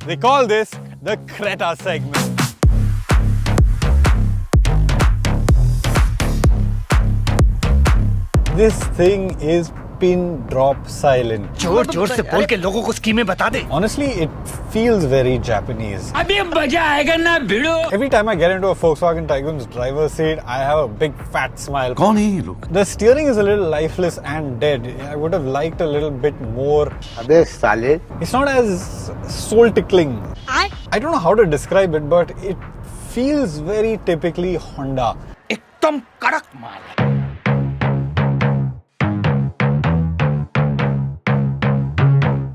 They call this the Creta segment. This thing is pin drop silent. जोर से बोल के लोगों को स्कीमें बता दे. Honestly, it feels very Japanese. अभी मजा आएगा ना भिड़ो. Every time I get into a Volkswagen Taigun's driver's seat, I have a big fat smile. कौन है ये लोग? The steering is a little lifeless and dead. I would have liked a little bit more. अबे साले. It's not as soul tickling. I don't know how to describe it, but it feels very typically Honda. एकदम कड़क माल.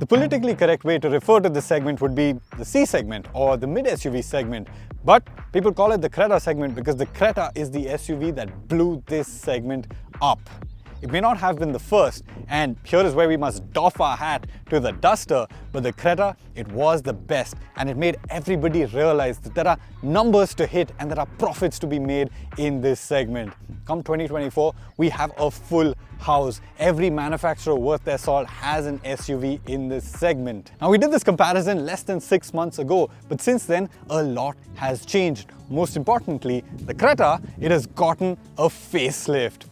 The politically correct way to refer to this segment would be the C segment or the mid SUV segment. But people call it the Creta segment because the Creta is the SUV that blew this segment up. It may not have been the first, and here is where we must doff our hat to the Duster, but the Creta, it was the best, and it made everybody realize that there are numbers to hit and there are profits to be made in this segment. Come 2024, we have a full house. Every manufacturer worth their salt has an SUV in this segment. Now, we did this comparison less than 6 months ago, but since then, a lot has changed. Most importantly, the Creta, it has gotten a facelift.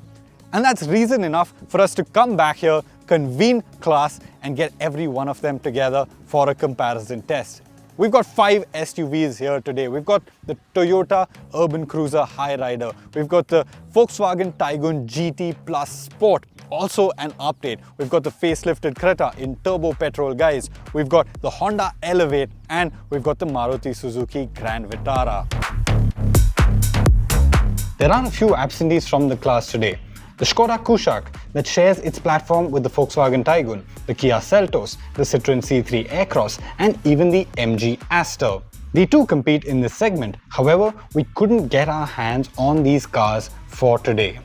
And that's reason enough for us to come back here, convene class, and get every one of them together for a comparison test. We've got 5 SUVs here today. We've got the Toyota Urban Cruiser Hyryder. We've got the Volkswagen Taigun GT Plus Sport. Also an update. We've got the facelifted Creta in turbo-petrol, guys. We've got the Honda Elevate, and we've got the Maruti Suzuki Grand Vitara. There are a few absentees from the class today. The Skoda Kushaq that shares its platform with the Volkswagen Taigun, the Kia Seltos, the Citroen C3 Aircross, and even the MG Aster. They too compete in this segment. However, we couldn't get our hands on these cars for today.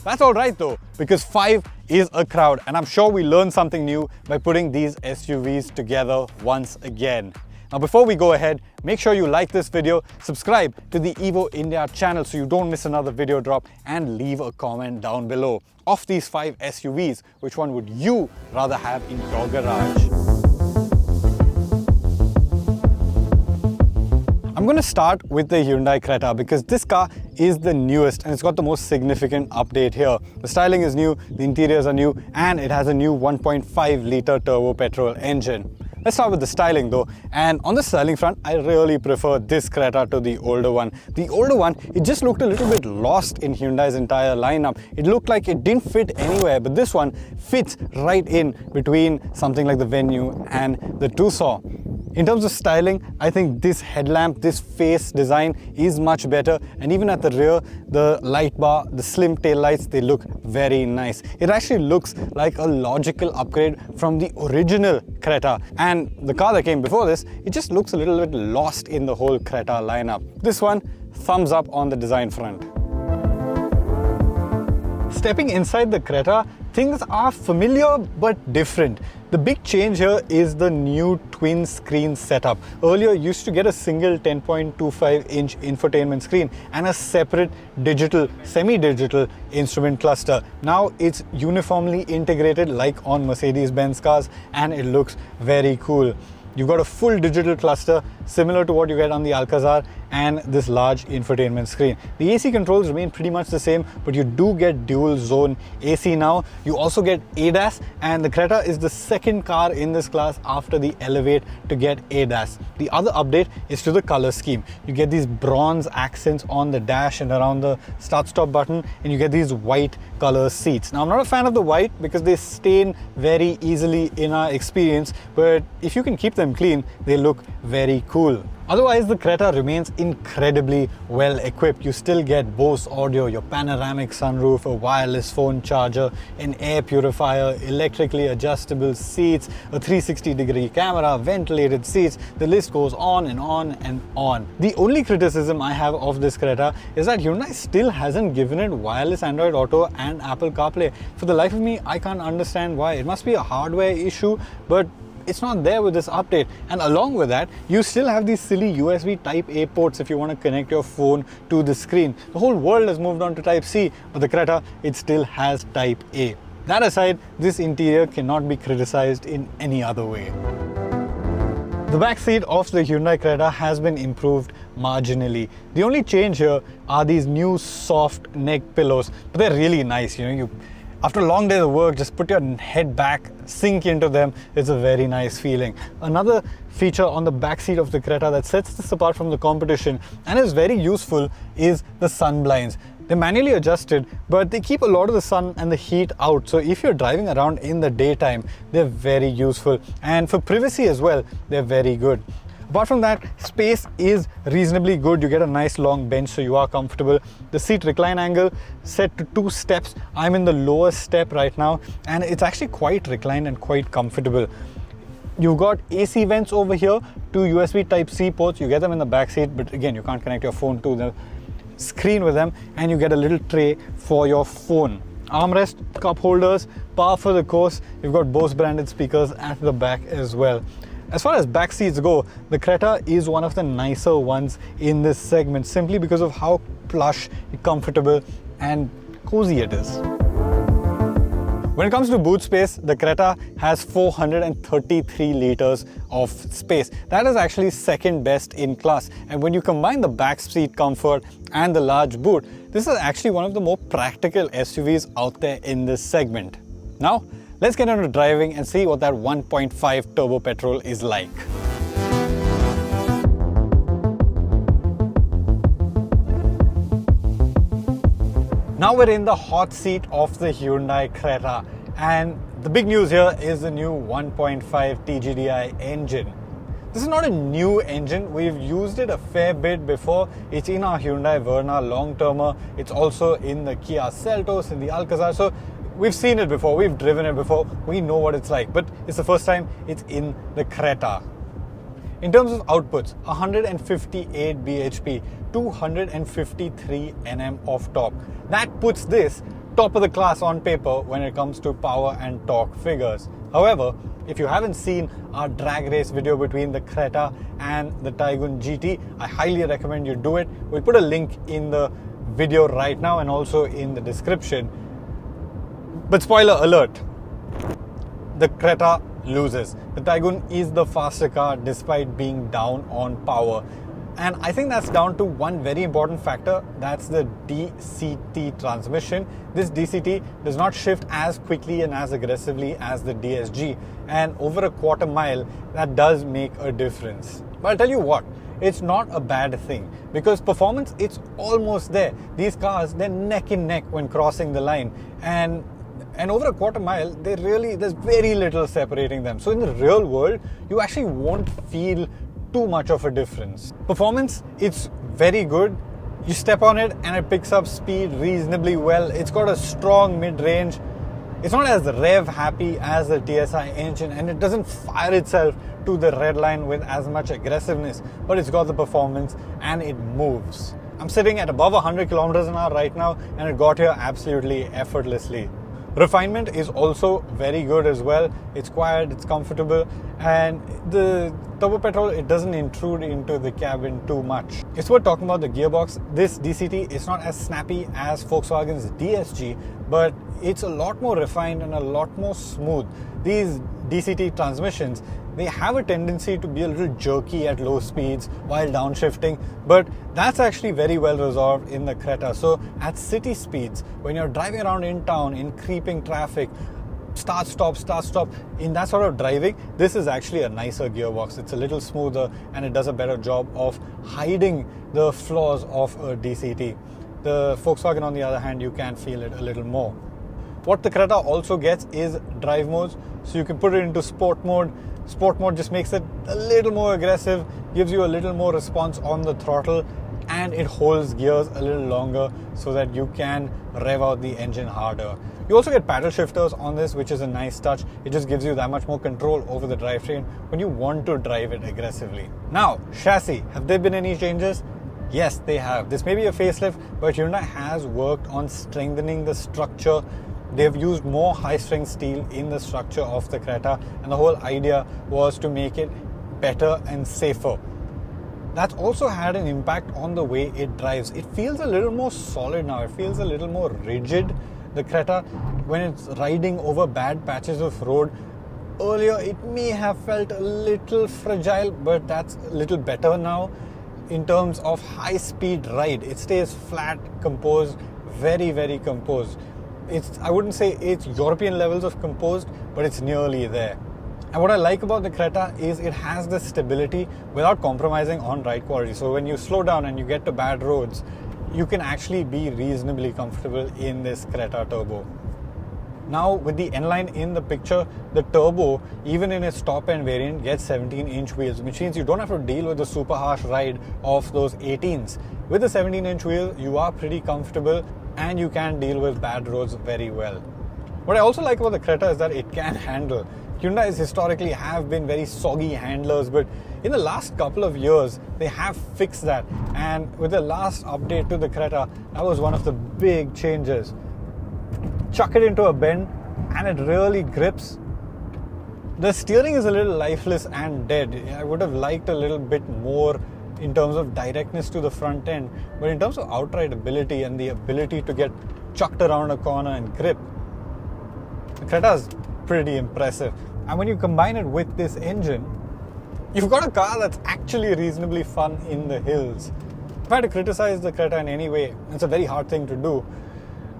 That's alright though, because 5 is a crowd, and I'm sure we learned something new by putting these SUVs together once again. Now, before we go ahead, make sure you like this video, subscribe to the Evo India channel so you don't miss another video drop, and leave a comment down below. Of these 5 SUVs, which one would you rather have in your garage? I'm going to start with the Hyundai Creta because this car is the newest and it's got the most significant update here. The styling is new, the interiors are new, and it has a new 1.5 litre turbo-petrol engine. Let's start with the styling though, and on the styling front, I really prefer this Creta to the older one. The older one, it just looked a little bit lost in Hyundai's entire lineup. It looked like it didn't fit anywhere, but this one fits right in between something like the Venue and the Tucson. In terms of styling, I think this headlamp, this face design is much better, and even at the rear, the light bar, the slim tail lights, they look very nice. It actually looks like a logical upgrade from the original Creta, and the car that came before this, it just looks a little bit lost in the whole Creta lineup. This one, thumbs up on the design front. Stepping inside the Creta, things are familiar but different. The big change here is the new twin screen setup. Earlier, you used to get a single 10.25-inch infotainment screen and a separate digital, semi-digital instrument cluster. Now it's uniformly integrated like on Mercedes-Benz cars, and it looks very cool. You've got a full digital cluster similar to what you get on the Alcazar and this large infotainment screen. The AC controls remain pretty much the same, but you do get dual zone AC now. You also get ADAS, and the Creta is the second car in this class after the Elevate to get ADAS. The other update is to the color scheme. You get these bronze accents on the dash and around the start-stop button, and you get these white color seats. Now, I'm not a fan of the white because they stain very easily in our experience, but if you can keep them clean, they look very cool. Otherwise, the Creta remains incredibly well equipped. You still get Bose audio, your panoramic sunroof, a wireless phone charger, an air purifier, electrically adjustable seats, a 360-degree camera, ventilated seats. The list goes on and on and on. The only criticism I have of this Creta is that Hyundai still hasn't given it wireless Android Auto and Apple CarPlay. For the life of me, I can't understand why. It must be a hardware issue, but it's not there with this update. And along with that, you still have these silly USB Type-A ports if you want to connect your phone to the screen. The whole world has moved on to Type-C, but the Creta, it still has Type-A. That aside, this interior cannot be criticized in any other way. The back seat of the Hyundai Creta has been improved marginally. The only change here are these new soft neck pillows, but they're really nice. After a long day of work, just put your head back, sink into them. It's a very nice feeling. Another feature on the back seat of the Creta that sets this apart from the competition and is very useful is the sun blinds. They're manually adjusted, but they keep a lot of the sun and the heat out. So if you're driving around in the daytime, they're very useful. And for privacy as well, they're very good. Apart from that, space is reasonably good. You get a nice long bench, so you are comfortable. The seat recline angle set to 2 steps. I'm in the lowest step right now, and it's actually quite reclined and quite comfortable. You've got AC vents over here, 2 USB Type-C ports. You get them in the back seat, but again, you can't connect your phone to the screen with them, and you get a little tray for your phone. Armrest, cup holders, par for the course. You've got Bose branded speakers at the back as well. As far as back seats go, the Creta is one of the nicer ones in this segment simply because of how plush, comfortable and cozy it is. When it comes to boot space, the Creta has 433 liters of space. That is actually second best in class. And when you combine the back seat comfort and the large boot, this is actually one of the more practical SUVs out there in this segment. Now, let's get into driving and see what that 1.5 turbo petrol is like. Now we're in the hot seat of the Hyundai Creta, and the big news here is the new 1.5 TGDI engine. This is not a new engine. We've used it a fair bit before. It's in our Hyundai Verna long-termer. It's also in the Kia Seltos, in the Alcazar. So we've seen it before. We've driven it before. We know what it's like. But it's the first time it's in the Creta. In terms of outputs, 158 bhp, 253 Nm of torque. That puts this top of the class on paper when it comes to power and torque figures. However, if you haven't seen our drag race video between the Creta and the Taigun GT, I highly recommend you do it. We'll put a link in the video right now and also in the description. But spoiler alert, the Creta loses. The Taigun is the faster car despite being down on power. And I think that's down to one very important factor. That's the DCT transmission. This DCT does not shift as quickly and as aggressively as the DSG. And over a quarter mile, that does make a difference. But I'll tell you what, it's not a bad thing because performance, it's almost there. These cars, they're neck and neck when crossing the line. And over a quarter mile, there's very little separating them. So in the real world, you actually won't feel too much of a difference. Performance, it's very good. You step on it and it picks up speed reasonably well. It's got a strong mid-range. It's not as rev happy as the TSI engine, and it doesn't fire itself to the red line with as much aggressiveness, but it's got the performance and it moves. I'm sitting at above 100 kilometers an hour right now, and it got here absolutely effortlessly. Refinement is also very good as well. It's quiet, it's comfortable, and the turbo petrol, it doesn't intrude into the cabin too much. It's worth talking about the gearbox. This DCT is not as snappy as Volkswagen's DSG, but it's a lot more refined and a lot more smooth. These DCT transmissions, they have a tendency to be a little jerky at low speeds while downshifting, but that's actually very well resolved in the Creta. So at city speeds, when you're driving around in town, in creeping traffic, start, stop, in that sort of driving, this is actually a nicer gearbox. It's a little smoother and it does a better job of hiding the flaws of a DCT. The Volkswagen, on the other hand, you can feel it a little more. What the Creta also gets is drive modes. So you can put it into sport mode. Sport mode just makes it a little more aggressive, gives you a little more response on the throttle, and it holds gears a little longer so that you can rev out the engine harder. You also get paddle shifters on this, which is a nice touch. It just gives you that much more control over the drivetrain when you want to drive it aggressively. Now, chassis, have there been any changes? Yes, they have. This may be a facelift, but Hyundai has worked on strengthening the structure. They've used more high-strength steel in the structure of the Creta, and the whole idea was to make it better and safer. That's also had an impact on the way it drives. It feels a little more solid now. It feels a little more rigid. The Creta, when it's riding over bad patches of road, Earlier, it may have felt a little fragile, but that's a little better now. In terms of high-speed ride, it stays flat, composed, very, very composed. I wouldn't say it's European levels of composed, but it's nearly there. And what I like about the Creta is it has the stability without compromising on ride quality. So when you slow down and you get to bad roads, you can actually be reasonably comfortable in this Creta Turbo. Now with the N-Line in the picture, the Turbo, even in its top-end variant, gets 17-inch wheels, which means you don't have to deal with the super harsh ride of those 18s. With the 17-inch wheel, you are pretty comfortable and you can deal with bad roads very well. What I also like about the Creta is that it can handle. Hyundais historically have been very soggy handlers, but in the last couple of years, they have fixed that. And with the last update to the Creta, that was one of the big changes. Chuck it into a bend and it really grips. The steering is a little lifeless and dead. I would have liked a little bit more in terms of directness to the front end, but in terms of outright ability and the ability to get chucked around a corner and grip, the Creta is pretty impressive. And when you combine it with this engine, you've got a car that's actually reasonably fun in the hills. If I had to criticize the Creta in any way, it's a very hard thing to do.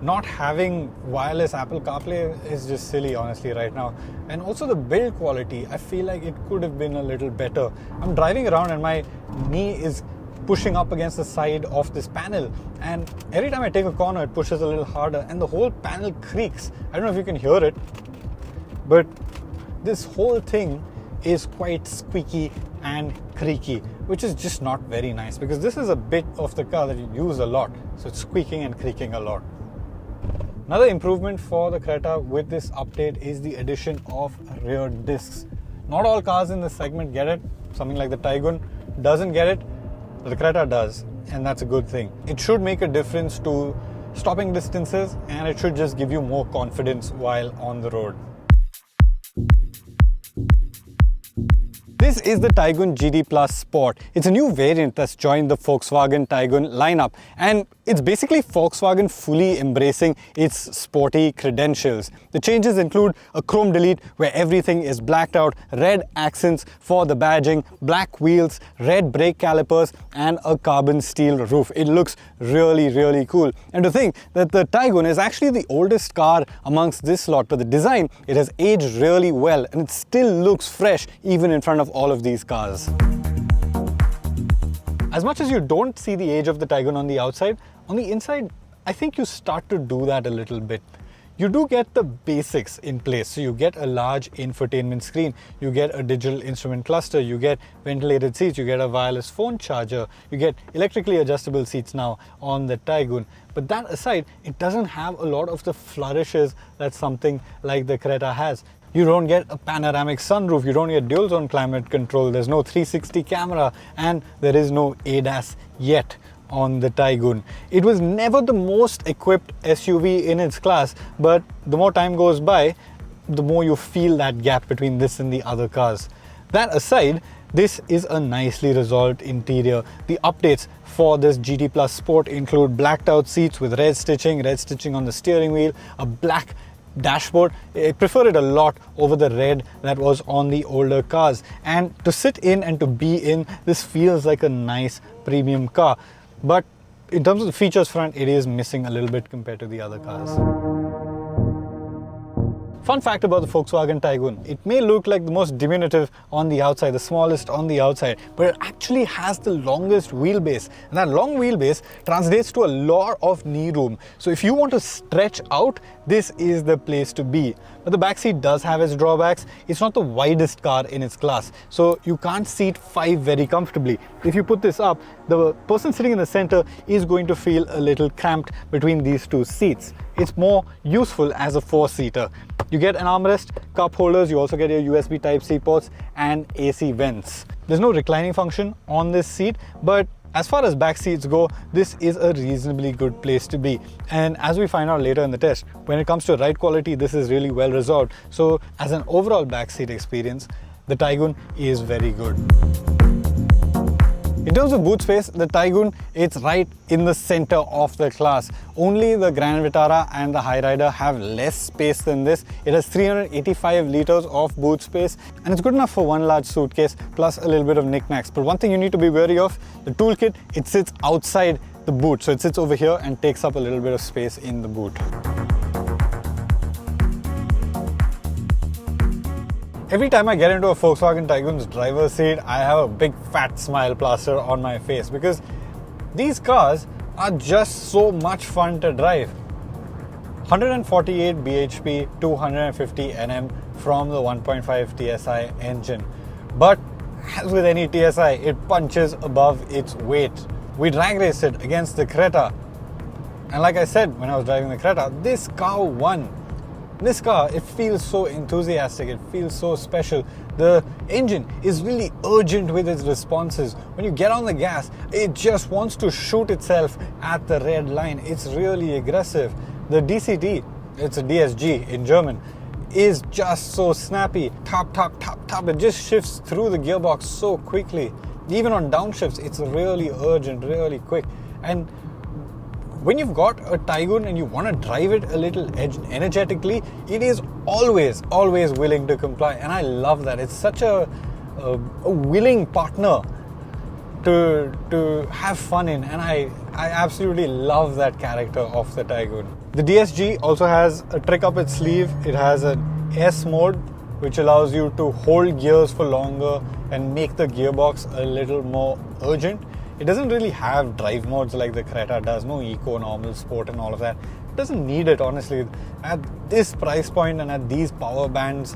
Not having wireless Apple CarPlay is just silly, honestly, right now. And also the build quality, I feel like it could have been a little better. I'm driving around and my knee is pushing up against the side of this panel, and every time I take a corner it pushes a little harder and the whole panel creaks. I don't know if you can hear it, but this whole thing is quite squeaky and creaky, which is just not very nice because this is a bit of the car that you use a lot, so it's squeaking and creaking a lot. Another improvement for the Creta with this update is the addition of rear discs. Not all cars in this segment get it. Something like the Taigun doesn't get it, but the Creta does, and that's a good thing. It should make a difference to stopping distances, and it should just give you more confidence while on the road. This is the Taigun GT Plus Sport. It's a new variant that's joined the Volkswagen Taigun lineup, and it's basically Volkswagen fully embracing its sporty credentials. The changes include a chrome delete where everything is blacked out, red accents for the badging, black wheels, red brake calipers, and a carbon steel roof. It looks really, really cool. And to think that the Taigun is actually the oldest car amongst this lot, but the design, it has aged really well and it still looks fresh even in front of all of these cars. As much as you don't see the age of the Taigun on the outside, on the inside, I think you start to do that a little bit. You do get the basics in place. So you get a large infotainment screen, you get a digital instrument cluster, you get ventilated seats, you get a wireless phone charger, you get electrically adjustable seats now on the Taigun. But that aside, it doesn't have a lot of the flourishes that something like the Creta has. You don't get a panoramic sunroof, you don't get dual zone climate control, there's no 360 camera, and there is no ADAS yet on the Taigun. It was never the most equipped SUV in its class, but the more time goes by, the more you feel that gap between this and the other cars. That aside, this is a nicely resolved interior. The updates for this GT Plus Sport include blacked out seats with red stitching on the steering wheel, a black dashboard. I prefer it a lot over the red that was on the older cars. And to sit in and to be in, this feels like a nice premium car. But in terms of the features front, it is missing a little bit compared to the other cars. Fun fact about the Volkswagen Taigun, it may look like the most diminutive on the outside, the smallest on the outside, but it actually has the longest wheelbase. And that long wheelbase translates to a lot of knee room. So if you want to stretch out, this is the place to be. But the backseat does have its drawbacks. It's not the widest car in its class, so you can't seat 5 very comfortably. If you put this up, the person sitting in the center is going to feel a little cramped between these two seats. It's more useful as a 4-seater. You get an armrest, cup holders, you also get your USB Type-C ports and AC vents. There's no reclining function on this seat, but as far as back seats go, this is a reasonably good place to be. And as we find out later in the test, when it comes to ride quality, this is really well resolved. So as an overall back seat experience, the Taigun is very good. In In terms of boot space, the Taigun, it's right in the center of the class. Only the Grand Vitara and the Hyryder have less space than this. It has 385 liters of boot space, and it's good enough for one large suitcase plus a little bit of knickknacks. But one thing you need to be wary of, the toolkit, it sits outside the boot. So it sits over here and takes up a little bit of space in the boot. Every time I get into a Volkswagen Taigun's driver's seat, I have a big fat smile plastered on my face because these cars are just so much fun to drive. 148 bhp, 250 Nm from the 1.5 TSI engine. But as with any TSI, it punches above its weight. We drag raced it against the Creta. And like I said, when I was driving the Creta, this car won. This car, it feels so enthusiastic, it feels so special. The engine is really urgent with its responses. When you get on the gas, it just wants to shoot itself at the red line. It's really aggressive. The DCT, it's a DSG in German, is just so snappy. Tap, tap, tap, tap. It just shifts through the gearbox so quickly. Even on downshifts, it's really urgent, really quick. And when you've got a Taigun and you want to drive it a little energetically, it is always willing to comply. And I love that. It's such a willing partner to have fun in. And I absolutely love that character of the Taigun. The DSG also has a trick up its sleeve. It has an S mode, which allows you to hold gears for longer and make the gearbox a little more urgent. It doesn't really have drive modes like the Creta does, no eco, normal, sport and all of that. It doesn't need it, honestly. At this price point and at these power bands,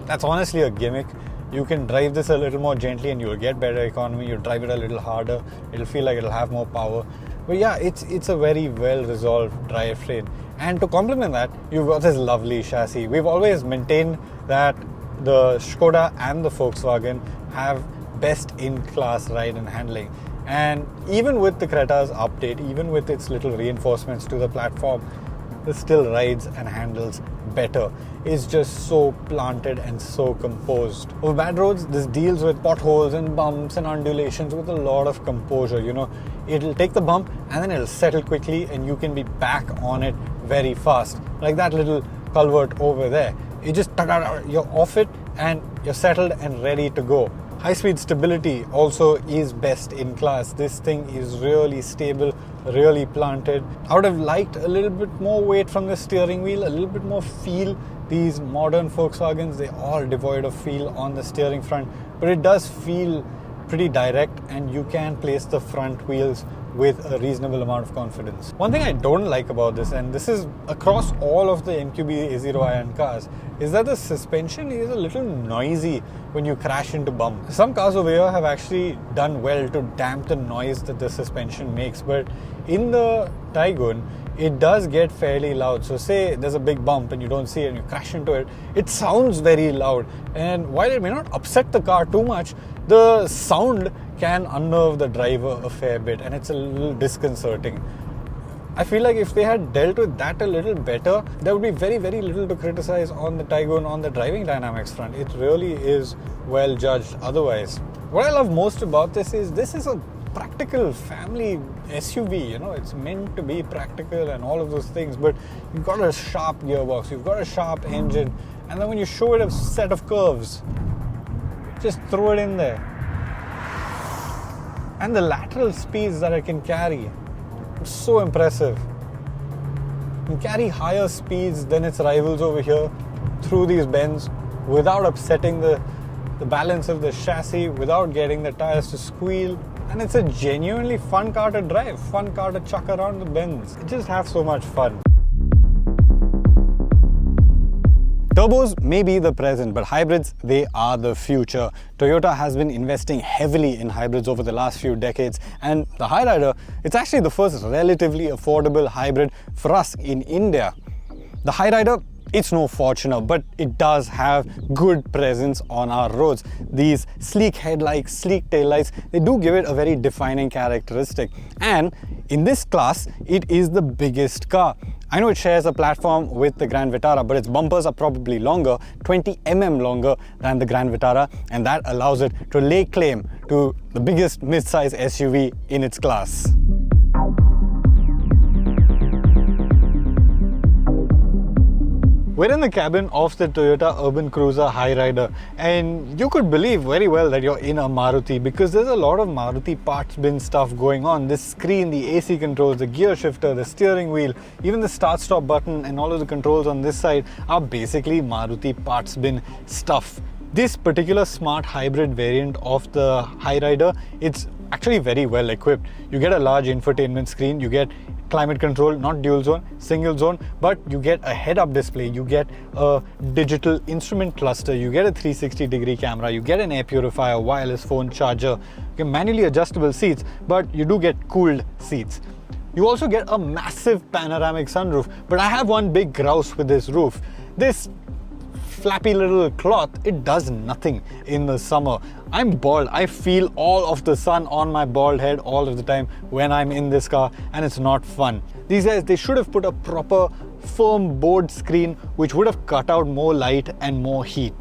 that's honestly a gimmick. You can drive this a little more gently and you'll get better economy. You'll drive it a little harder. It'll feel like it'll have more power. But yeah, it's a very well-resolved drivetrain. And to complement that, you've got this lovely chassis. We've always maintained that the Skoda and the Volkswagen have best-in-class ride and handling. And even with the Creta's update, even with its little reinforcements to the platform, it still rides and handles better. It's just so planted and so composed. Over bad roads, this deals with potholes and bumps and undulations with a lot of composure. You know, it'll take the bump and then it'll settle quickly and you can be back on it very fast. Like that little culvert over there. You just, you're off it and you're settled and ready to go. High-speed stability also is best in class. This thing is really stable, really planted. I would have liked a little bit more weight from the steering wheel, a little bit more feel. These modern Volkswagens, they're all devoid of feel on the steering front, but it does feel pretty direct and you can place the front wheels with a reasonable amount of confidence. One thing I don't like about this, and this is across all of the MQB A0 Ion cars, is that the suspension is a little noisy when you crash into bumps. Some cars over here have actually done well to damp the noise that the suspension makes, but in the Taigun, it does get fairly loud. So say there's a big bump and you don't see it and you crash into it, it sounds very loud. And while it may not upset the car too much, the sound can unnerve the driver a fair bit and it's a little disconcerting. I feel like if they had dealt with that a little better, there would be very little to criticize on the Taigun on the driving dynamics front. It really is well judged otherwise. What I love most about this is a practical family SUV, you know, it's meant to be practical and all of those things, but you've got a sharp gearbox, you've got a sharp engine, and then when you show it a set of curves, just throw it in there. And the lateral speeds that it can carry, so impressive. It can carry higher speeds than its rivals over here through these bends without upsetting the balance of the chassis, without getting the tires to squeal. And it's a genuinely fun car to drive, fun car to chuck around the bends. You just have so much fun. Turbos may be the present, but hybrids, they are the future. Toyota has been investing heavily in hybrids over the last few decades, and the Hyryder, it's actually the first relatively affordable hybrid for us in India. The Hyryder, it's no Fortuner, but it does have good presence on our roads. These sleek headlights, sleek taillights, they do give it a very defining characteristic. And in this class, it is the biggest car. I know it shares a platform with the Grand Vitara, but its bumpers are probably longer, 20 mm longer than the Grand Vitara, and that allows it to lay claim to the biggest mid-size SUV in its class. We're in the cabin of the Toyota Urban Cruiser Hyryder, and you could believe very well that you're in a Maruti because there's a lot of Maruti parts bin stuff going on. This screen, the AC controls, the gear shifter, the steering wheel, even the start-stop button and all of the controls on this side are basically Maruti parts bin stuff. This particular smart hybrid variant of the Hyryder, it's actually very well equipped. You get a large infotainment screen, you get climate control, not dual zone, single zone, but you get a head-up display, you get a digital instrument cluster, you get a 360-degree camera, you get an air purifier, wireless phone charger, you get manually adjustable seats, but you do get cooled seats. You also get a massive panoramic sunroof, but I have one big grouse with this roof. This flappy little cloth, it does nothing in the summer. I'm bald. I feel all of the sun on my bald head all of the time when I'm in this car, and it's not fun. These guys, they should have put a proper firm board screen which would have cut out more light and more heat.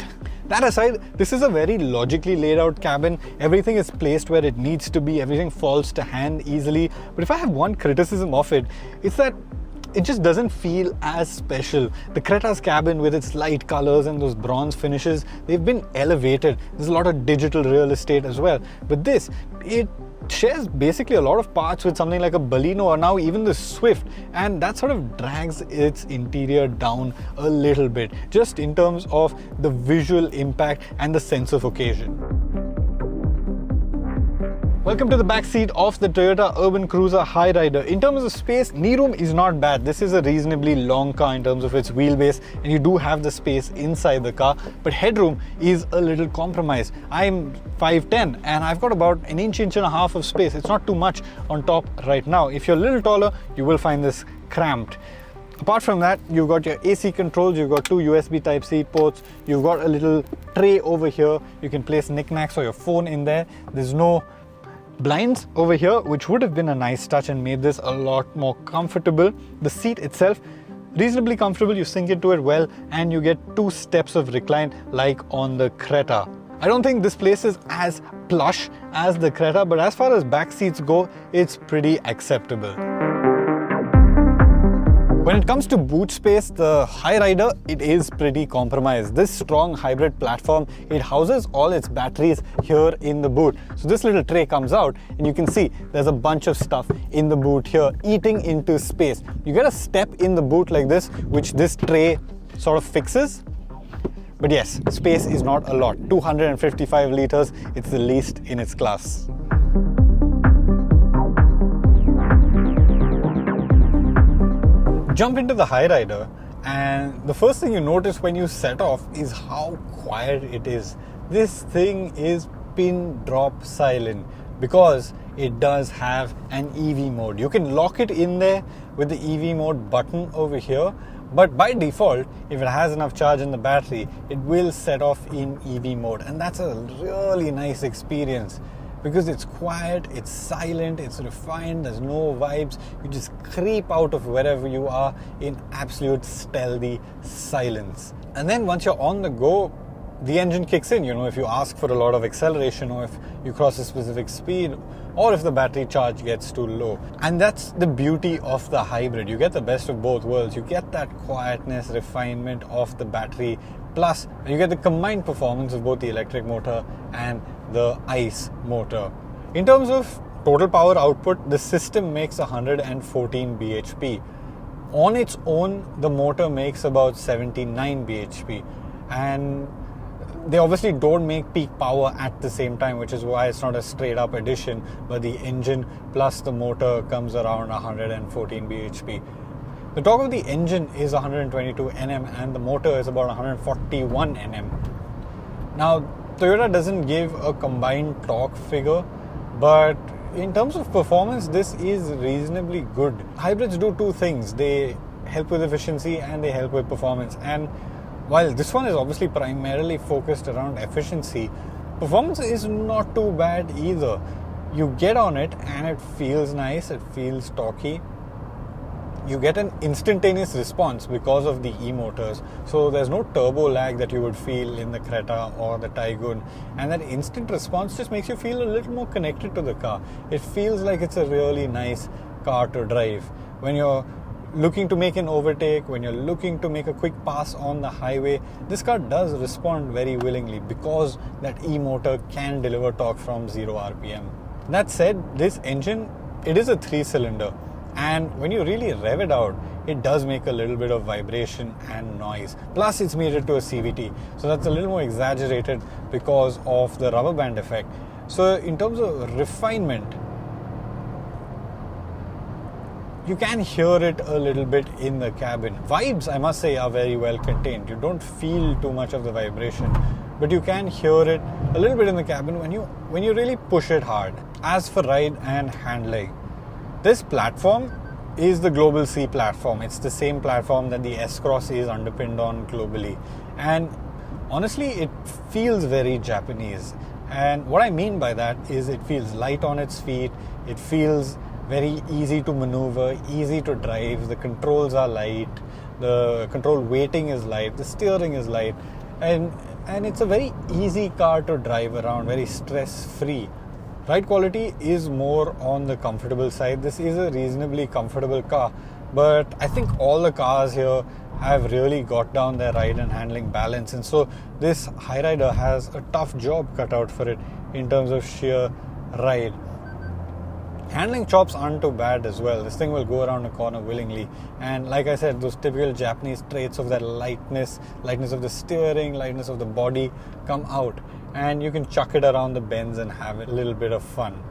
That aside, this is a very logically laid out cabin. Everything is placed where it needs to be. Everything falls to hand easily. But if I have one criticism of it, it's that it just doesn't feel as special. The Creta's cabin with its light colors and those bronze finishes, they've been elevated. There's a lot of digital real estate as well. But this, it shares basically a lot of parts with something like a Baleno or now even the Swift, and that sort of drags its interior down a little bit, just in terms of the visual impact and the sense of occasion. Welcome to the back seat of the Toyota Urban Cruiser Hyryder. In terms of space, knee room is not bad. This is a reasonably long car in terms of its wheelbase, and you do have the space inside the car, but headroom is a little compromised. I'm 5'10" and I've got about an inch and a half of space. It's not too much on top right now. If you're a little taller, you will find this cramped. Apart from that, you've got your AC controls, you've got two USB Type-C ports, you've got a little tray over here. You can place knickknacks or your phone in there. There's no blinds over here, which would have been a nice touch and made this a lot more comfortable. The seat itself, reasonably comfortable, you sink into it well, and you get 2 steps of recline like on the Creta. I don't think this place is as plush as the Creta, but as far as back seats go, it's pretty acceptable. When it comes to boot space, the Hyryder, it is pretty compromised. This strong hybrid platform, it houses all its batteries here in the boot. So this little tray comes out and you can see there's a bunch of stuff in the boot here, eating into space. You get a step in the boot like this, which this tray sort of fixes. But yes, space is not a lot. 255 liters, it's the least in its class. Jump into the Hyryder, and the first thing you notice when you set off is how quiet it is. This thing is pin drop silent because it does have an EV mode. You can lock it in there with the EV mode button over here, but by default, if it has enough charge in the battery, it will set off in EV mode, and that's a really nice experience. Because it's quiet, it's silent, it's refined, there's no vibes. You just creep out of wherever you are in absolute stealthy silence. And then once you're on the go, the engine kicks in. You know, if you ask for a lot of acceleration, or if you cross a specific speed, or if the battery charge gets too low. And that's the beauty of the hybrid. You get the best of both worlds. You get that quietness, refinement of the battery, plus you get the combined performance of both the electric motor and the ICE motor. In terms of total power output, the system makes 114 bhp. On its own, the motor makes about 79 bhp. And they obviously don't make peak power at the same time, which is why it's not a straight up addition, but the engine plus the motor comes around 114 bhp. The torque of the engine is 122 Nm and the motor is about 141 Nm. Now, Toyota doesn't give a combined torque figure, but in terms of performance, this is reasonably good. Hybrids do two things. They help with efficiency and they help with performance. And while this one is obviously primarily focused around efficiency, performance is not too bad either. You get on it and it feels nice, it feels torquey. you get an instantaneous response because of the e-motors. So there's no turbo lag that you would feel in the Creta or the Taigun, and that instant response just makes you feel a little more connected to the car. It feels like it's a really nice car to drive. When you're looking to make an overtake, when you're looking to make a quick pass on the highway, this car does respond very willingly because that e-motor can deliver torque from 0 RPM. That said, this engine, it is a 3-cylinder, and when you really rev it out, it does make a little bit of vibration and noise. Plus it's mated to a CVT, so that's a little more exaggerated because of the rubber band effect. So in terms of refinement, you can hear it a little bit in the cabin. Vibes, I must say, are very well contained. You don't feel too much of the vibration, but you can hear it a little bit in the cabin when you really push it hard. As for ride and handling, this platform is the Global C platform. It's the same platform that the S-Cross is underpinned on globally. And honestly, it feels very Japanese. And what I mean by that is it feels light on its feet. It feels very easy to maneuver, easy to drive. The controls are light. The control weighting is light. The steering is light. And it's a very easy car to drive around, very stress-free. Ride quality is more on the comfortable side. This is a reasonably comfortable car, but I think all the cars here have really got down their ride and handling balance, and so this Hyryder has a tough job cut out for it in terms of sheer ride. Handling chops aren't too bad as well. This thing will go around a corner willingly, and like I said, those typical Japanese traits of that lightness of the steering, lightness of the body come out, and you can chuck it around the bends and have a little bit of fun.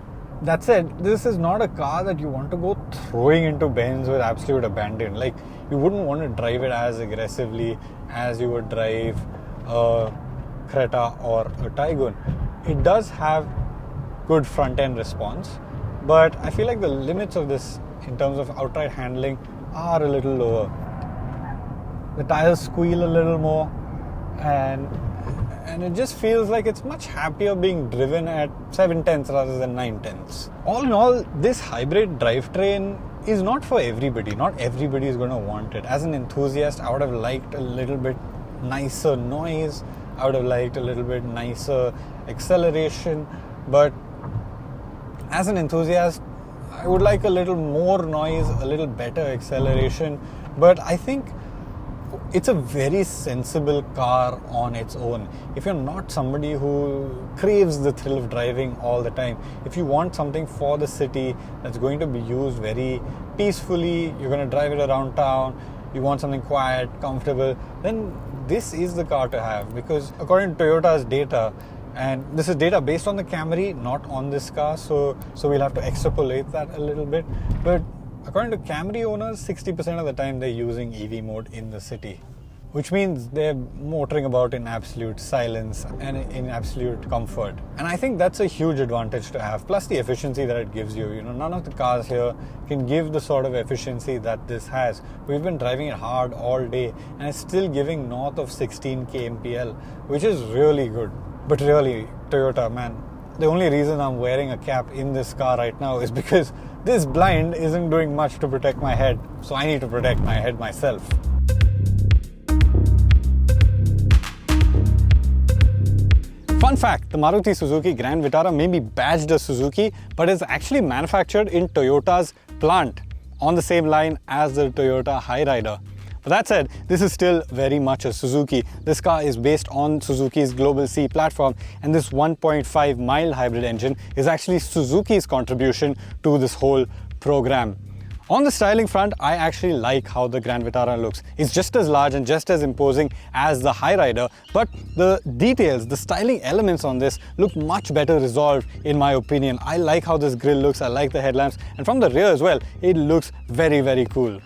That said, this is not a car that you want to go throwing into bends with absolute abandon. Like, you wouldn't want to drive it as aggressively as you would drive a Creta or a Taigun. It does have good front end response, but I feel like the limits of this in terms of outright handling are a little lower. The tires squeal a little more, and it just feels like it's much happier being driven at 7/10 rather than 9/10. All in all, this hybrid drivetrain is not for everybody. Not everybody is going to want it. As an enthusiast, I would have liked a little bit nicer noise. I would have liked a little bit nicer acceleration, but as an enthusiast, I would like a little more noise, a little better acceleration. But I think it's a very sensible car on its own. If you're not somebody who craves the thrill of driving all the time, if you want something for the city that's going to be used very peacefully, you're going to drive it around town, you want something quiet, comfortable, then this is the car to have. Because according to Toyota's data, and this is data based on the Camry, not on this car, so we'll have to extrapolate that a little bit. But according to Camry owners, 60% of the time they're using EV mode in the city, which means they're motoring about in absolute silence and in absolute comfort. And I think that's a huge advantage to have, plus the efficiency that it gives you. You know, none of the cars here can give the sort of efficiency that this has. We've been driving it hard all day, and it's still giving north of 16 kmpl, which is really good. But really, Toyota, man, the only reason I'm wearing a cap in this car right now is because this blind isn't doing much to protect my head, so I need to protect my head myself. Fun fact, the Maruti Suzuki Grand Vitara may be badged as Suzuki, but is actually manufactured in Toyota's plant on the same line as the Toyota Hyryder. But that said, this is still very much a Suzuki. This car is based on Suzuki's Global C platform, and this 1.5 mild hybrid engine is actually Suzuki's contribution to this whole program. On the styling front, I actually like how the Grand Vitara looks. It's just as large and just as imposing as the Hyryder, but the details, the styling elements on this look much better resolved in my opinion. I like how this grille looks, I like the headlamps, and from the rear as well, it looks very, very cool.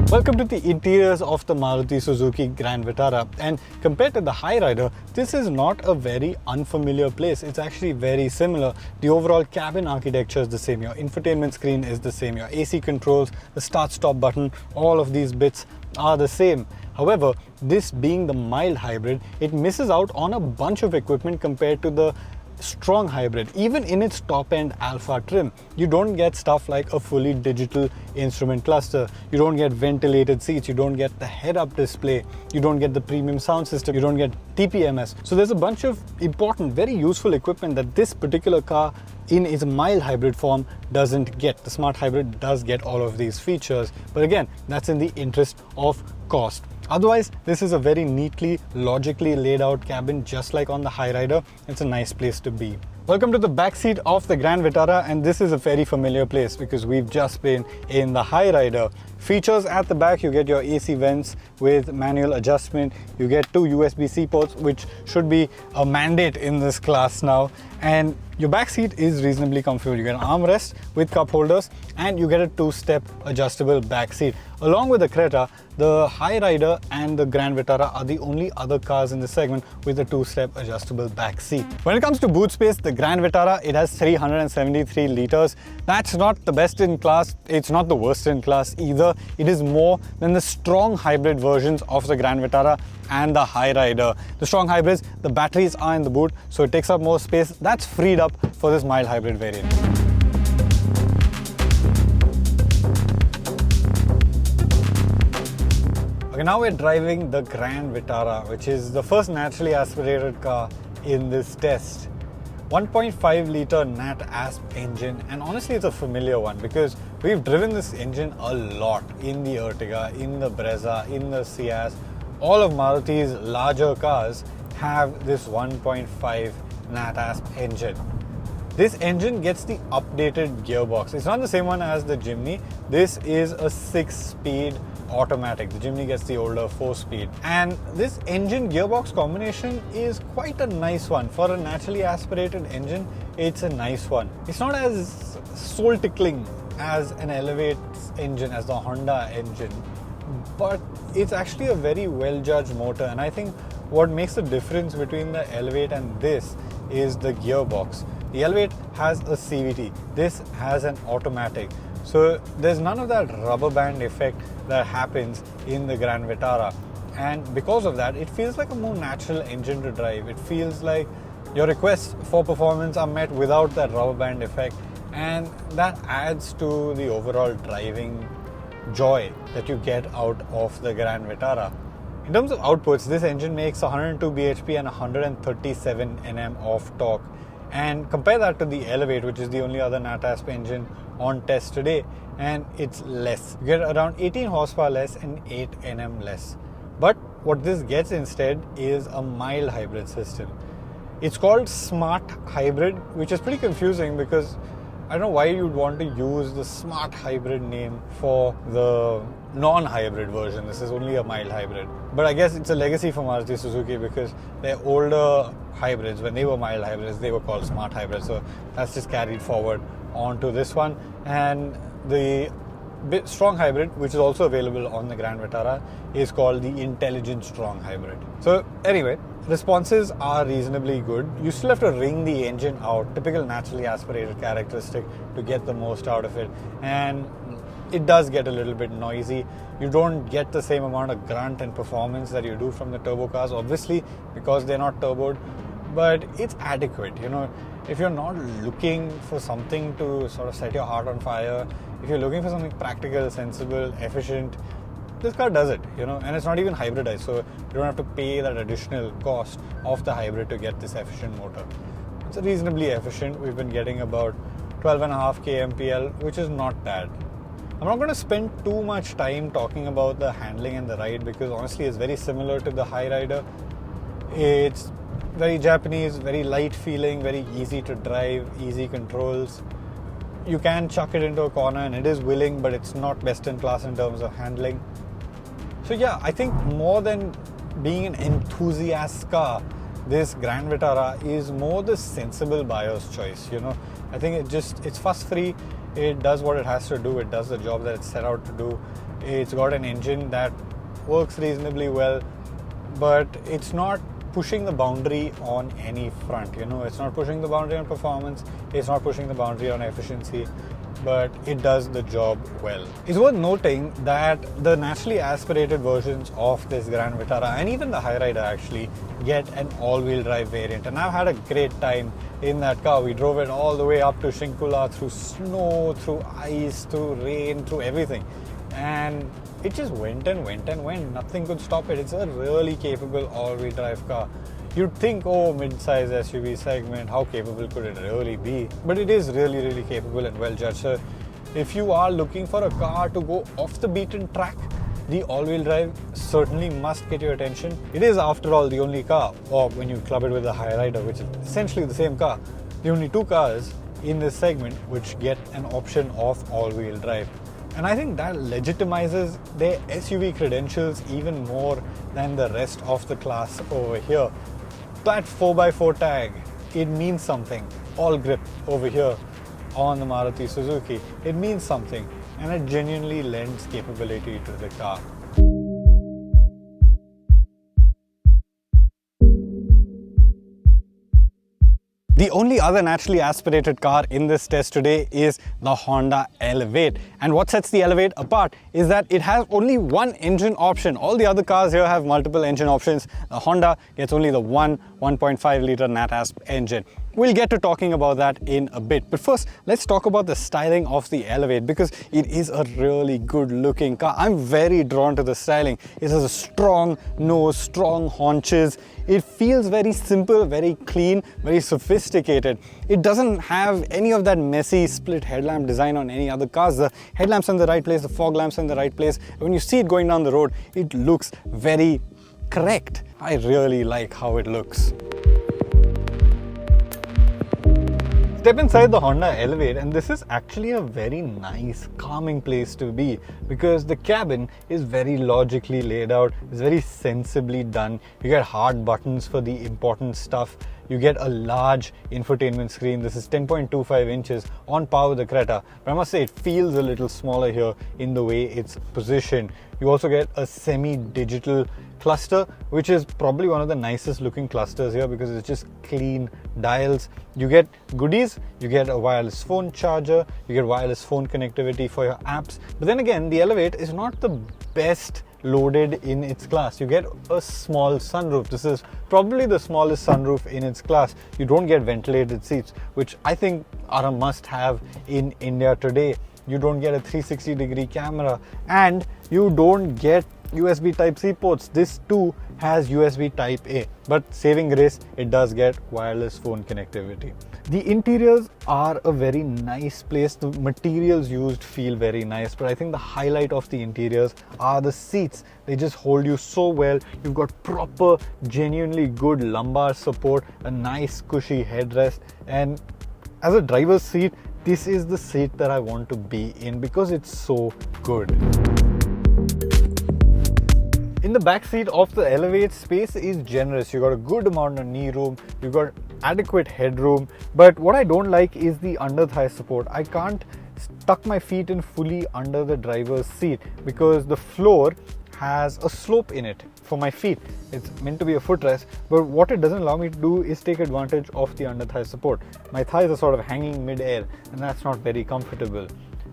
Welcome to the interiors of the Maruti Suzuki Grand Vitara, and compared to the Hyryder, this is not a very unfamiliar place. It's actually very similar. The overall cabin architecture is the same, your infotainment screen is the same, your AC controls, the start-stop button, all of these bits are the same. However, this being the mild hybrid, it misses out on a bunch of equipment compared to the strong hybrid. Even in its top end Alpha trim, you don't get stuff like a fully digital instrument cluster, you don't get ventilated seats, you don't get the head-up display, you don't get the premium sound system, you don't get TPMS. So there's a bunch of important, very useful equipment that this particular car in its mild hybrid form doesn't get. The smart hybrid does get all of these features, but again, that's in the interest of cost. Otherwise, this is a very neatly, logically laid out cabin, just like on the Hyryder. It's a nice place to be. Welcome to the backseat of the Grand Vitara, and this is a very familiar place because we've just been in the Hyryder. Features at the back, you get your AC vents with manual adjustment, you get 2 USB-C ports, which should be a mandate in this class now, and your back seat is reasonably comfortable. You get an armrest with cup holders and you get a 2-step adjustable back seat. Along with the Creta, the Hyryder and the Grand Vitara are the only other cars in the segment with a 2-step adjustable back seat. When it comes to boot space, the Grand Vitara, it has 373 liters. That's not the best in class, it's not the worst in class either. It is more than the strong hybrid versions of the Grand Vitara and the Hyryder. The strong hybrids, the batteries are in the boot, so it takes up more space. That's freed up for this mild hybrid variant. Okay, now we're driving the Grand Vitara, which is the first naturally aspirated car in this test. 1.5 litre nat asp engine, and honestly it's a familiar one because we've driven this engine a lot in the Ertiga, in the Brezza, in the Ciaz. All of Maruti's larger cars have this 1.5 nat asp engine. This engine gets the updated gearbox. It's not the same one as the Jimny. This is a 6-speed automatic. The Jimny gets the older 4-speed. And this engine gearbox combination is quite a nice one. For a naturally aspirated engine, it's a nice one. It's not as soul-tickling as an Elevate engine, as the Honda engine, but it's actually a very well-judged motor. And I think what makes the difference between the Elevate and this is the gearbox. The Elevate has a CVT. This has an automatic. So there's none of that rubber band effect that happens in the Grand Vitara. And because of that, it feels like a more natural engine to drive. It feels like your requests for performance are met without that rubber band effect. And that adds to the overall driving joy that you get out of the Grand Vitara. In terms of outputs, this engine makes 102 bhp and 137 Nm of torque. And compare that to the Elevate, which is the only other nat asp engine on test today, and it's less. You get around 18 horsepower less and 8 Nm less. But what this gets instead is a mild hybrid system. It's called Smart Hybrid, which is pretty confusing because I don't know why you'd want to use the Smart Hybrid name for the non-hybrid version. This is only a mild hybrid. But I guess it's a legacy for Maruti Suzuki because their older hybrids, when they were mild hybrids, they were called Smart Hybrids. So that's just carried forward onto this one. And the strong hybrid, which is also available on the Grand Vitara, is called the Intelligent Strong Hybrid. So anyway, responses are reasonably good. You still have to wring the engine out, typical naturally aspirated characteristic, to get the most out of it. And it does get a little bit noisy. You don't get the same amount of grunt and performance that you do from the turbo cars, obviously, because they're not turboed, but it's adequate. You know, if you're not looking for something to sort of set your heart on fire, if you're looking for something practical, sensible, efficient, this car does it, you know, and it's not even hybridized, so you don't have to pay that additional cost of the hybrid to get this efficient motor. It's reasonably efficient. We've been getting about 12.5 kmpl, which is not bad. I'm not going to spend too much time talking about the handling and the ride because honestly it's very similar to the Hyryder. It's very Japanese, very light feeling, very easy to drive, easy controls. You can chuck it into a corner and it is willing, but it's not best in class in terms of handling. So yeah, I think more than being an enthusiast car, this Grand Vitara is more the sensible buyer's choice, you know. I think it's fuss free. It does what it has to do. It does the job that it's set out to do. It's got an engine that works reasonably well, but it's not pushing the boundary on any front, you know. It's not pushing the boundary on performance. It's not pushing the boundary on efficiency. but it does the job well. It's worth noting that the naturally aspirated versions of this Grand Vitara and even the Hyryder actually get an all-wheel drive variant, and I've had a great time in that car. We drove it all the way up to Shinkula, through snow, through ice, through rain, through everything, and it just went and went and went. Nothing could stop it. It's a really capable all-wheel drive car. You'd think, oh, mid-size SUV segment, how capable could it really be? But it is really, really capable and well judged. So if you are looking for a car to go off the beaten track, the all-wheel drive certainly must get your attention. It is, after all, the only car, or when you club it with the Hyryder, which is essentially the same car, the only two cars in this segment which get an option of all-wheel drive. And I think that legitimizes their SUV credentials even more than the rest of the class over here. That 4x4 tag, it means something. All grip over here on the Maruti Suzuki, it means something, and it genuinely lends capability to the car. The only other naturally aspirated car in this test today is the Honda Elevate. And what sets the Elevate apart is that it has only one engine option. All the other cars here have multiple engine options. The Honda gets only the 1.5 litre NatAsp engine. We'll get to talking about that in a bit. But first, let's talk about the styling of the Elevate, because it is a really good looking car. I'm very drawn to the styling. It has a strong nose, strong haunches. It feels very simple, very clean, very sophisticated. It doesn't have any of that messy split headlamp design on any other cars. The headlamps in the right place, the fog lamps in the right place. When you see it going down the road, it looks very correct. I really like how it looks. Step inside the Honda Elevate, and this is actually a very nice, calming place to be, because the cabin is very logically laid out, it's very sensibly done. You get hard buttons for the important stuff. You get a large infotainment screen. This is 10.25 inches on par with the Creta, but I must say it feels a little smaller here in the way it's positioned. You also get a semi-digital cluster, which is probably one of the nicest looking clusters here because it's just clean dials. You get goodies, you get a wireless phone charger, you get wireless phone connectivity for your apps. But then again, the Elevate is not the best loaded in its class. You get a small sunroof. This is probably the smallest sunroof in its class. You don't get ventilated seats, which I think are a must-have in India today. You don't get a 360-degree camera, and you don't get USB Type-C ports. This too has USB Type-A, but saving grace, it does get wireless phone connectivity. The interiors are a very nice place. The materials used feel very nice, but I think the highlight of the interiors are the seats. They just hold you so well. You've got proper, genuinely good lumbar support, a nice cushy headrest, and as a driver's seat, this is the seat that I want to be in because it's so good. In the back seat of the Elevate, space is generous. You got a good amount of knee room, you got adequate headroom, but what I don't like is the under thigh support. I can't tuck my feet in fully under the driver's seat because the floor has a slope in it for my feet. It's meant to be a footrest, but what it doesn't allow me to do is take advantage of the under thigh support. My thighs are sort of hanging mid-air, and that's not very comfortable.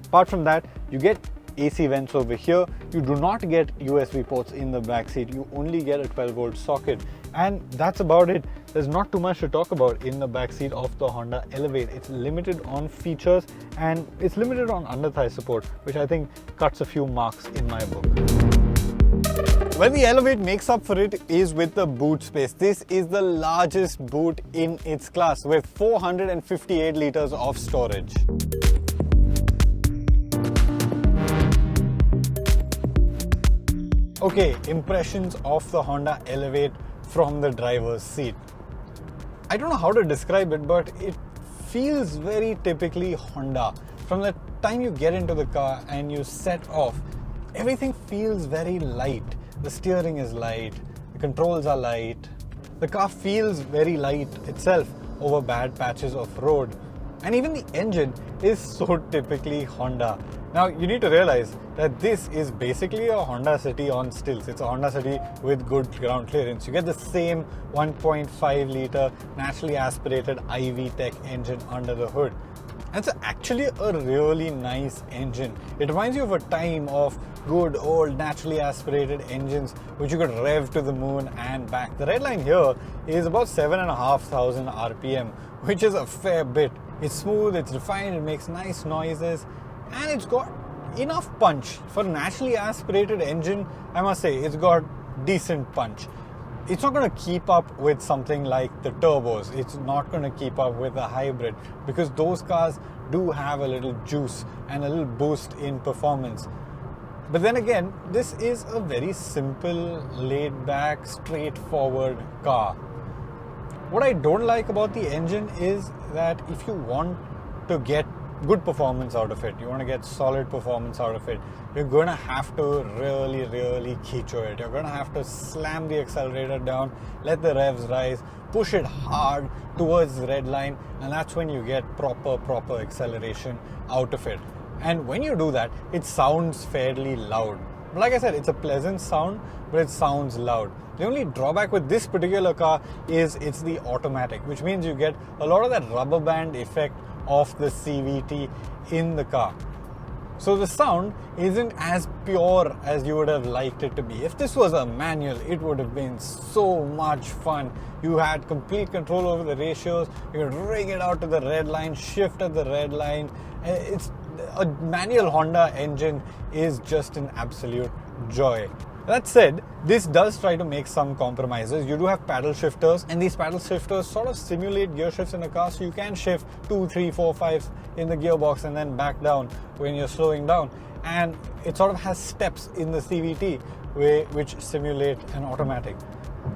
Apart from that, you get AC vents over here. You do not get USB ports in the back seat. You only get a 12-volt socket, and that's about it. There's not too much to talk about in the back seat of the Honda Elevate. It's limited on features and it's limited on under thigh support, which I think cuts a few marks in my book. Where the Elevate makes up for it is with the boot space. This is the largest boot in its class with 458 liters of storage. Okay, impressions of the Honda Elevate from the driver's seat. I don't know how to describe it, but it feels very typically Honda. From the time you get into the car and you set off, everything feels very light. The steering is light, the controls are light, the car feels very light itself over bad patches of road, and even the engine is so typically Honda. Now you need to realize that this is basically a Honda City on stilts. It's a Honda City with good ground clearance. You get the same 1.5 litre naturally aspirated IV Tech engine under the hood. It's actually a really nice engine. It reminds you of a time of good old naturally aspirated engines which you could rev to the moon and back. The red line here is about 7,500 RPM, which is a fair bit. It's smooth, it's refined, it makes nice noises, and it's got enough punch. For a naturally aspirated engine, I must say, it's got decent punch. It's not going to keep up with something like the turbos. It's not going to keep up with the hybrid, because those cars do have a little juice and a little boost in performance. But then again, this is a very simple, laid back, straightforward car. What I don't like about the engine is that if you want to get good performance out of it, you want to get solid performance out of it, you're going to have to really keicho it. You're going to have to slam the accelerator down, let the revs rise, push it hard towards the red line, and that's when you get proper acceleration out of it. And when you do that, it sounds fairly loud. But like I said, it's a pleasant sound, but it sounds loud. The only drawback with this particular car is it's the automatic, which means you get a lot of that rubber band effect of the CVT in the car. So the sound isn't as pure as you would have liked it to be. If this was a manual, it would have been so much fun. You had complete control over the ratios, you could ring it out to the red line, shift at the red line. It's a manual Honda engine is just an absolute joy. That said, this does try to make some compromises. You do have paddle shifters, and these paddle shifters sort of simulate gear shifts in the car, so you can shift 2, 3, 4, 5 in the gearbox and then back down when you're slowing down. And it sort of has steps in the CVT which simulate an automatic.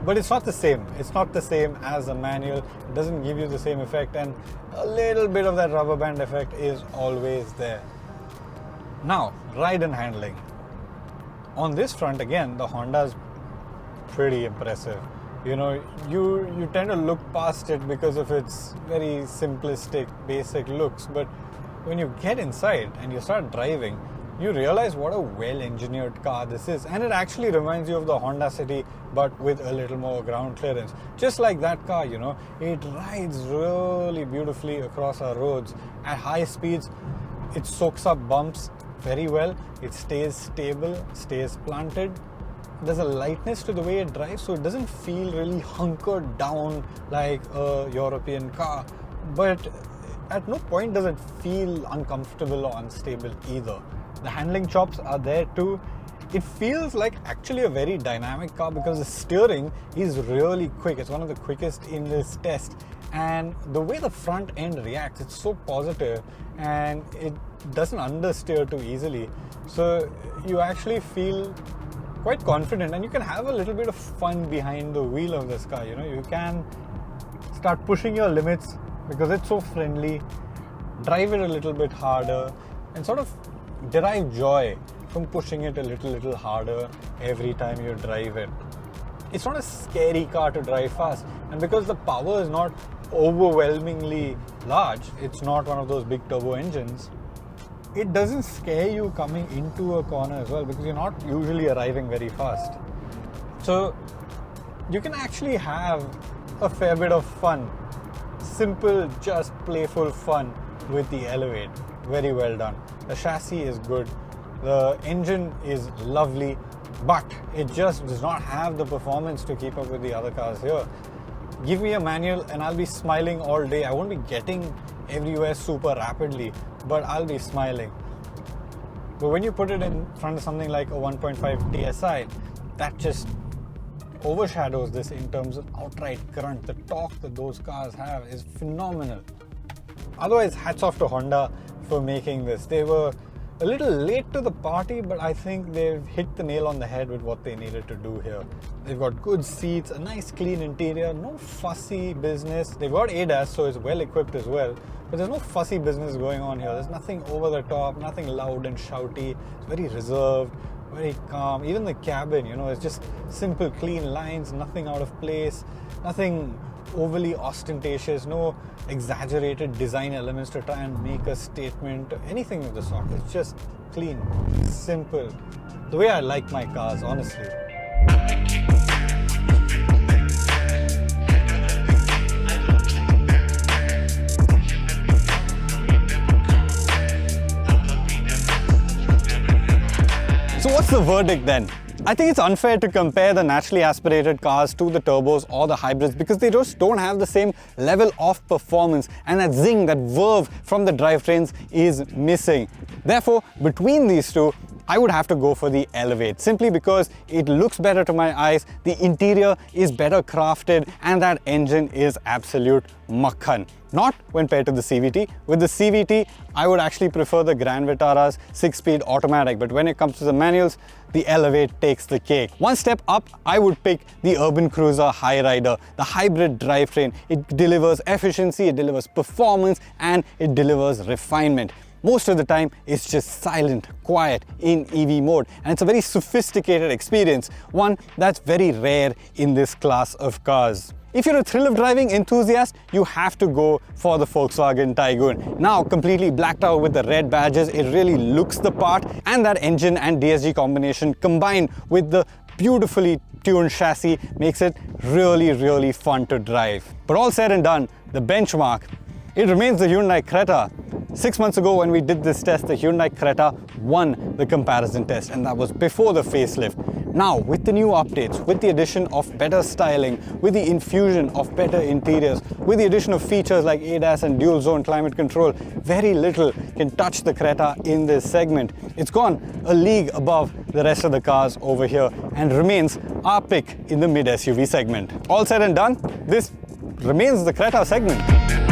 But it's not the same. It's not the same as a manual. It doesn't give you the same effect, and a little bit of that rubber band effect is always there. Now, ride and handling. On this front, again, the Honda's pretty impressive. You know, you tend to look past it because of its very simplistic, basic looks. But when you get inside and you start driving, you realize what a well-engineered car this is. And it actually reminds you of the Honda City, but with a little more ground clearance. Just like that car, you know, it rides really beautifully across our roads. At high speeds, it soaks up bumps very well. It stays stable, stays planted. There's a lightness to the way it drives, so it doesn't feel really hunkered down like a European car. But at no point does it feel uncomfortable or unstable either. The handling chops are there too. It feels like actually a very dynamic car because the steering is really quick. It's one of the quickest in this test. And the way the front end reacts, it's so positive and it doesn't understeer too easily. So you actually feel quite confident, and you can have a little bit of fun behind the wheel of this car. You know, you can start pushing your limits because it's so friendly, drive it a little bit harder, and sort of derive joy from pushing it a little harder every time you drive it. It's not a scary car to drive fast, and because the power is not overwhelmingly large, it's not one of those big turbo engines, it doesn't scare you coming into a corner as well, because you're not usually arriving very fast. So you can actually have a fair bit of fun, simple, just playful fun with the Elevate. Very well done. The chassis is good, the engine is lovely, but it just does not have the performance to keep up with the other cars here. Give me a manual and I'll be smiling all day. I won't be getting everywhere super rapidly, but I'll be smiling. But when you put it in front of something like a 1.5 TSI, that just overshadows this in terms of outright grunt. The torque that those cars have is phenomenal. Otherwise, hats off to Honda for making this. They were a little late to the party, but I think they've hit the nail on the head with what they needed to do here. They've got good seats, a nice clean interior, no fussy business. They've got ADAS, so it's well equipped as well, but there's no fussy business going on here. There's nothing over the top, nothing loud and shouty. It's very reserved, very calm. Even the cabin, you know, it's just simple, clean lines, nothing out of place, nothing overly ostentatious, no exaggerated design elements to try and make a statement, anything of the sort. It's just clean, simple, the way I like my cars, honestly. what's the verdict then? I think it's unfair to compare the naturally aspirated cars to the turbos or the hybrids because they just don't have the same level of performance, and that zing, that verve from the drivetrains is missing. Therefore, between these two, I would have to go for the Elevate, simply because it looks better to my eyes, the interior is better crafted, and that engine is absolute makhan. Not when paired to the CVT. With the CVT, I would actually prefer the Grand Vitara's 6-speed automatic, but when it comes to the manuals, the Elevate takes the cake. One step up, I would pick the Urban Cruiser Hyryder, the hybrid drivetrain. It delivers efficiency, it delivers performance, and it delivers refinement. Most of the time, it's just silent, quiet in EV mode, and it's a very sophisticated experience, one that's very rare in this class of cars. If you're a thrill of driving enthusiast, you have to go for the Volkswagen Taigun. Now completely blacked out with the red badges, it really looks the part, and that engine and DSG combination combined with the beautifully tuned chassis makes it really fun to drive. But all said and done, the benchmark, it remains the Hyundai Creta. 6 months ago when we did this test, the Hyundai Creta won the comparison test, and that was before the facelift. Now, with the new updates, with the addition of better styling, with the infusion of better interiors, with the addition of features like ADAS and dual zone climate control, very little can touch the Creta in this segment. It's gone a league above the rest of the cars over here and remains our pick in the mid SUV segment. All said and done, this remains the Creta segment.